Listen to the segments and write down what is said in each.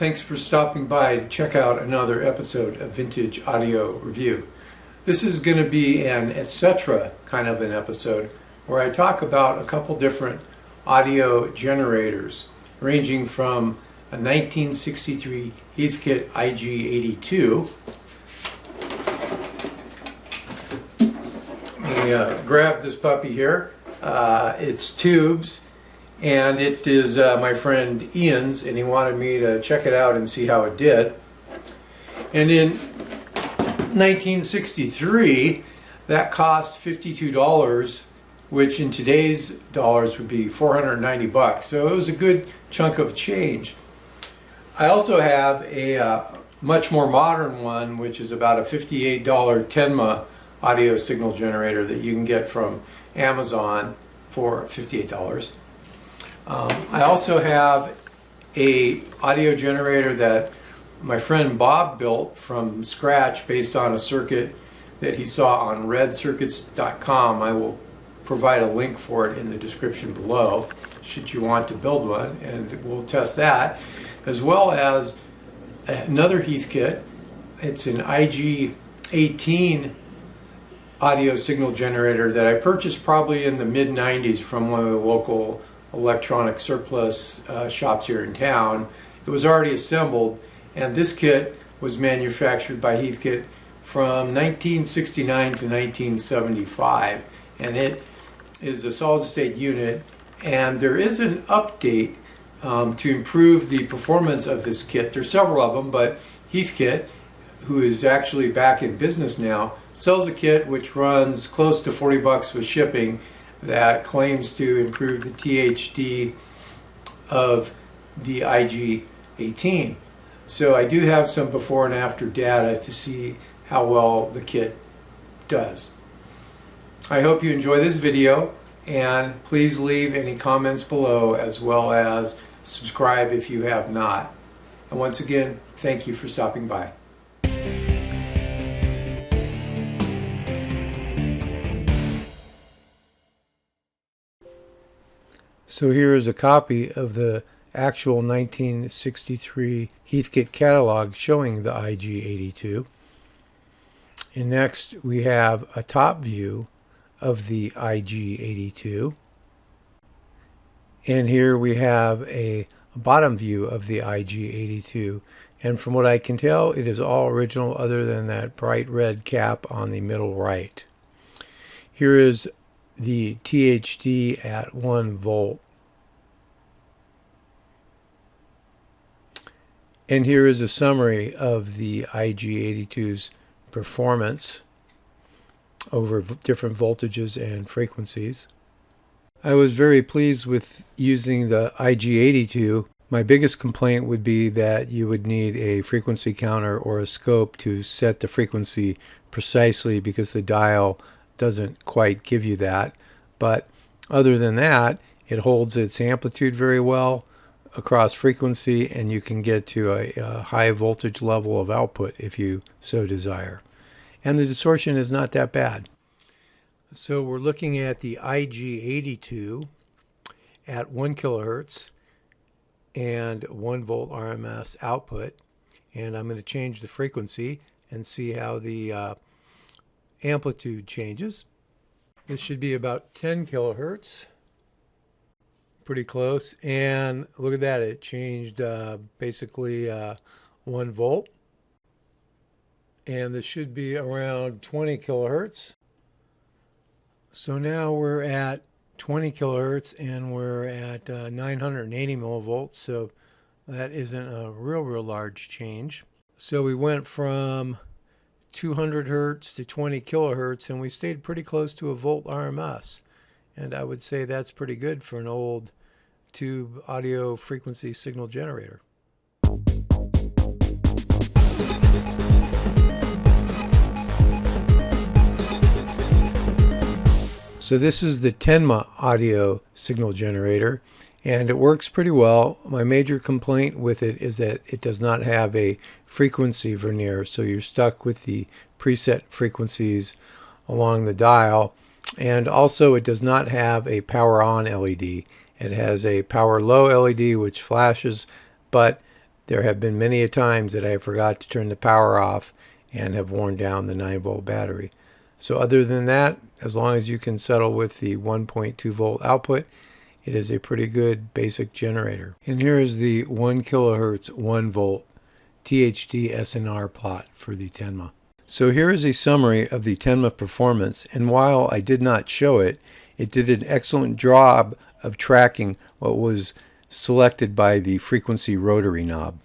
Thanks for stopping by to check out another episode of Vintage Audio Review. This is going to be an etc. kind of an episode where I talk about a couple different audio generators ranging from a 1963 Heathkit IG82. Grab this puppy here. It's tubes, and it is my friend Ian's, and he wanted me to check it out and see how it did. And in 1963, that cost $52, which in today's dollars would be $490. So it was a good chunk of change. I also have a much more modern one, which is about a $58 Tenma audio signal generator that you can get from Amazon for $58. I also have a audio generator that my friend Bob built from scratch based on a circuit that he saw on redcircuits.com. I will provide a link for it in the description below should you want to build one, and we'll test that, as well as another Heathkit. It's an IG-18 audio signal generator that I purchased probably in the mid-90s from one of the local electronic surplus shops here in town. It was already assembled, and this kit was manufactured by Heathkit from 1969 to 1975, and it is a solid-state unit, and there is an update to improve the performance of this kit. There's several of them, but Heathkit, who is actually back in business now, sells a kit which runs close to $40 with shipping that claims to improve the THD of the IG-18. So I do have some before and after data to see how well the kit does. I hope you enjoy this video, and please leave any comments below, as well as subscribe if you have not. And once again, thank you for stopping by. So here is a copy of the actual 1963 Heathkit catalog showing the IG82. And next we have a top view of the IG82. And here we have a bottom view of the IG82. And from what I can tell, it is all original other than that bright red cap on the middle right. Here is the THD at 1 volt. And here is a summary of the IG82's performance over different voltages and frequencies. I was very pleased with using the IG82. My biggest complaint would be that you would need a frequency counter or a scope to set the frequency precisely, because the dial doesn't quite give you that. But other than that, it holds its amplitude very well across frequency, and you can get to a high voltage level of output if you so desire. And the distortion is not that bad. So we're looking at the IG82 at 1 kilohertz and 1 volt RMS output, and I'm going to change the frequency and see how the amplitude changes. This should be about 10 kilohertz. Pretty close. And look at that, it changed basically 1 volt. And this should be around 20 kilohertz. So now we're at 20 kilohertz and we're at 980 millivolts. So that isn't a real large change. So we went from 200 hertz to 20 kilohertz, and we stayed pretty close to a volt RMS. And I would say that's pretty good for an old tube audio frequency signal generator. So this is the Tenma audio signal generator, and it works pretty well. My major complaint with it is that it does not have a frequency vernier, so you're stuck with the preset frequencies along the dial. And also it does not have a power on LED. It has a power low LED which flashes, but There have been many a times that I forgot to turn the power off and have worn down the 9-volt battery. So other than that, as long as you can settle with the 1.2 volt output, it is a pretty good basic generator. And here is the 1 kilohertz 1 volt THD SNR plot for the Tenma. So here is a summary of the Tenma performance, and while I did not show it, it did an excellent job of tracking what was selected by the frequency rotary knob.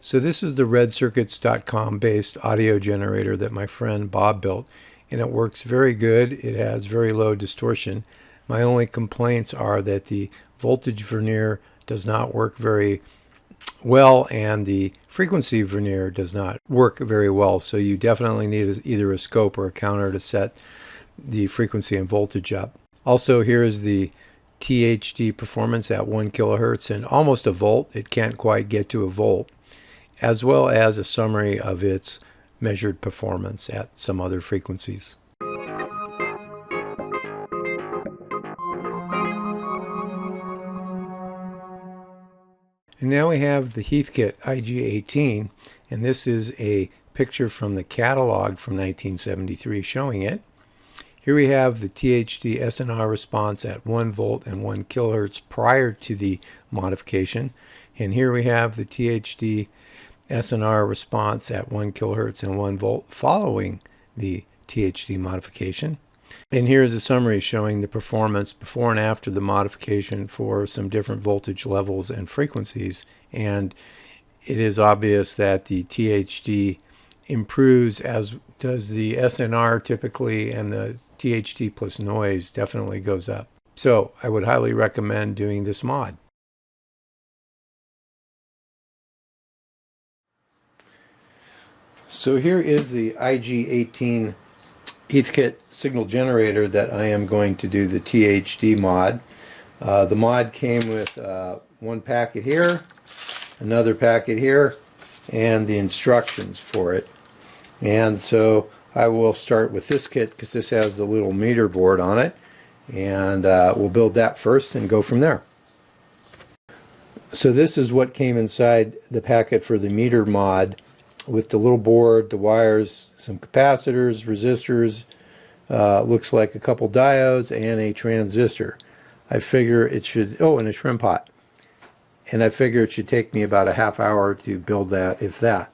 So this is the redcircuits.com based audio generator that my friend Bob built, and it works very good. It has very low distortion. My only complaints are that the voltage vernier does not work very well and the frequency vernier does not work very well, so you definitely need either a scope or a counter to set the frequency and voltage up. Also, here is the THD performance at 1 kilohertz and almost a volt. It can't quite get to a volt, as well as a summary of its measured performance at some other frequencies. And now we have the Heathkit IG18, and this is a picture from the catalog from 1973 showing it. Here we have the THD SNR response at 1 volt and 1 kilohertz prior to the modification, and here we have the THD SNR response at 1 kilohertz and 1 volt following the THD modification. And here's a summary showing the performance before and after the modification for some different voltage levels and frequencies. And it is obvious that the THD improves, as does the SNR typically, and the THD plus noise definitely goes up. So I would highly recommend doing this mod. So here is the IG-18 Heathkit signal generator that I am going to do the THD mod. The mod came with one packet here, another packet here, and the instructions for it. And so I will start with this kit because this has the little meter board on it, and we'll build that first and go from there. So this is what came inside the packet for the meter mod, with the little board, the wires, some capacitors, resistors, looks like a couple diodes, and a transistor. I figure it should, oh, and a trim pot. And I figure it should take me about a half hour to build that, if that.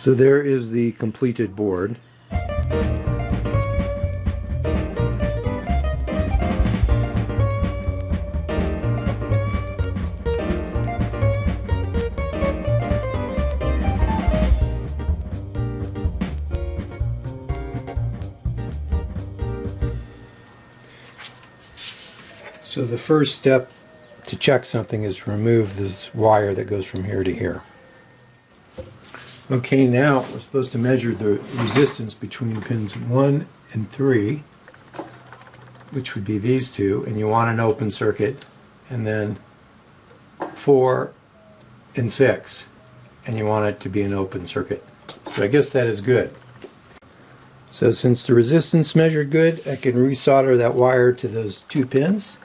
So there is the completed board. So the first step to check something is to remove this wire that goes from here to here. Okay, now we're supposed to measure the resistance between pins 1 and 3, which would be these two, and you want an open circuit, and then 4 and 6, and you want it to be an open circuit. So I guess that is good. So since the resistance measured good, I can resolder that wire to those two pins.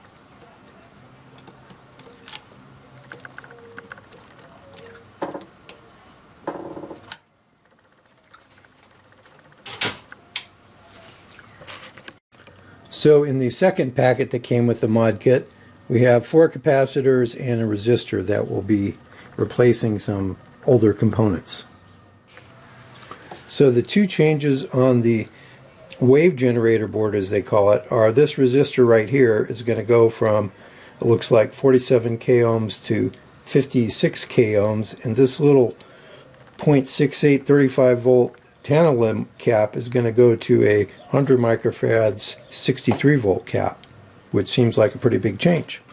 So in the second packet that came with the mod kit, we have 4 capacitors and a resistor that will be replacing some older components. So the two changes on the wave generator board, as they call it, are this resistor right here is going to go from, it looks like 47 k ohms to 56 k ohms, and this little 0.68 35 volt tantalum cap is going to go to a 100 microfarads 63 volt cap, which seems like a pretty big change.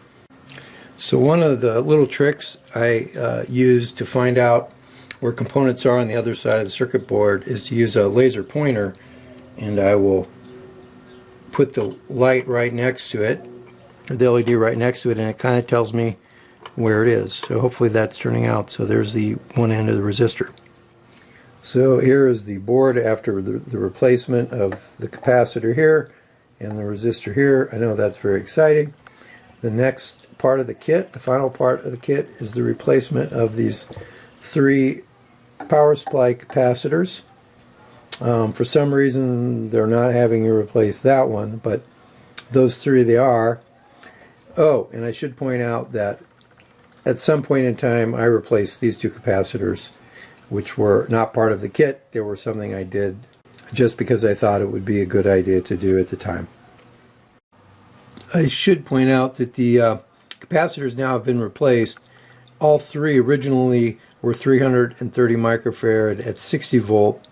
So one of the little tricks I use to find out where components are on the other side of the circuit board is to use a laser pointer, and I will put the light right next to it, or the LED right next to it, and it kind of tells me where it is. So hopefully that's turning out. So there's the one end of the resistor. So here is the board after the replacement of the capacitor here and the resistor here. I know that's very exciting. The next part of the kit, the final part of the kit, is the replacement of these 3 power supply capacitors. For some reason they're not having you replace that one, but those 3 they are. Oh, and I should point out that at some point in time I replaced these 2 capacitors, which were not part of the kit. They were something I did just because I thought it would be a good idea to do at the time. I should point out that the capacitors now have been replaced. All 3 originally were 330 microfarad at 60 volt,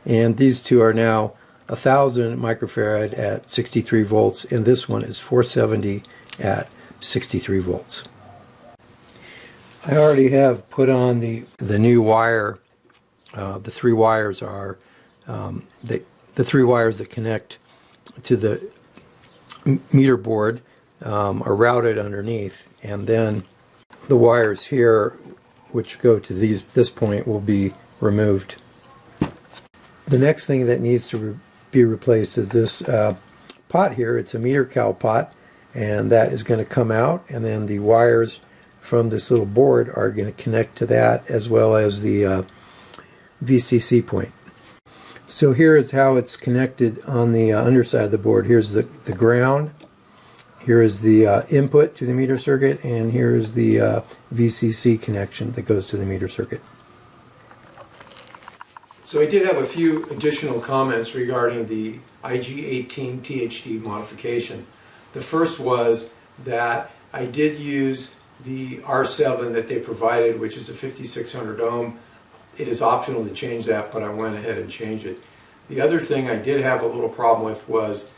and these 2 are now 1000 microfarad at 63 volts, and this one is 470 at 63 volts. I already have put on the new wire. The 3 wires are the 3 wires that connect to the meter board are routed underneath, and then the wires here, which go to this point, will be removed. The next thing that needs to be replaced is this pot here. It's a meter cowl pot, and that is going to come out, and then the wires from this little board are going to connect to that, as well as the VCC point. So here is how it's connected on the underside of the board. Here's the ground, here is the input to the meter circuit, and here is the VCC connection that goes to the meter circuit. So I did have a few additional comments regarding the IG-18 THD modification. The first was that I did use the R7 that they provided, which is a 5600 ohm. It is optional to change that, but I went ahead and changed it. The other thing I did have a little problem with was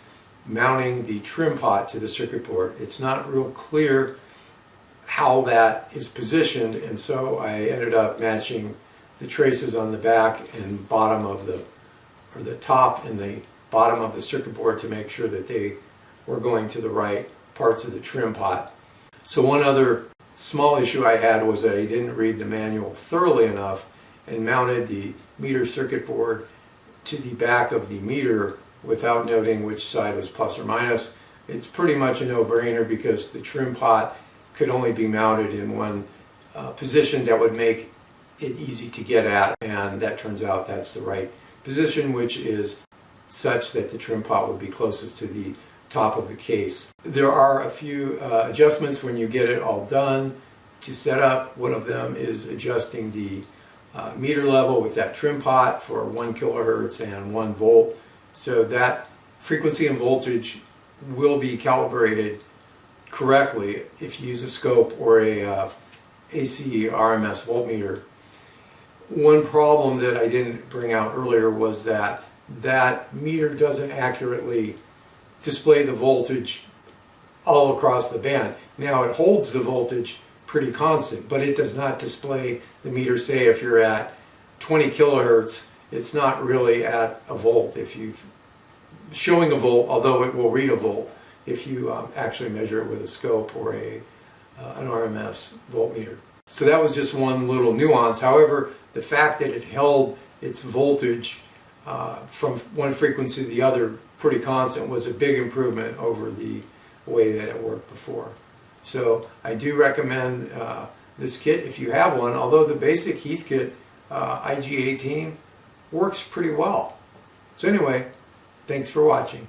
mounting the trim pot to the circuit board. It's not real clear how that is positioned, and so I ended up matching the traces on the back and bottom of the top and the bottom of the circuit board to make sure that they were going to the right parts of the trim pot. So one other small issue I had was that I didn't read the manual thoroughly enough and mounted the meter circuit board to the back of the meter without noting which side was plus or minus. It's pretty much a no-brainer because the trim pot could only be mounted in one position that would make it easy to get at, and that turns out that's the right position, which is such that the trim pot would be closest to the top of the case. There are a few adjustments when you get it all done to set up. One of them is adjusting the meter level with that trim pot for 1 kilohertz and 1 volt. So that frequency and voltage will be calibrated correctly if you use a scope or a AC RMS voltmeter. One problem that I didn't bring out earlier was that that meter doesn't accurately display the voltage all across the band. Now it holds the voltage pretty constant, but it does not display the meter. Say if you're at 20 kilohertz, it's not really at a volt. If you're showing a volt, although it will read a volt, if you actually measure it with a scope or an RMS voltmeter. So that was just one little nuance. However, the fact that it held its voltage from one frequency to the other pretty constant was a big improvement over the way that it worked before. So I do recommend this kit if you have one, although the basic Heathkit IG18 works pretty well. So anyway, thanks for watching.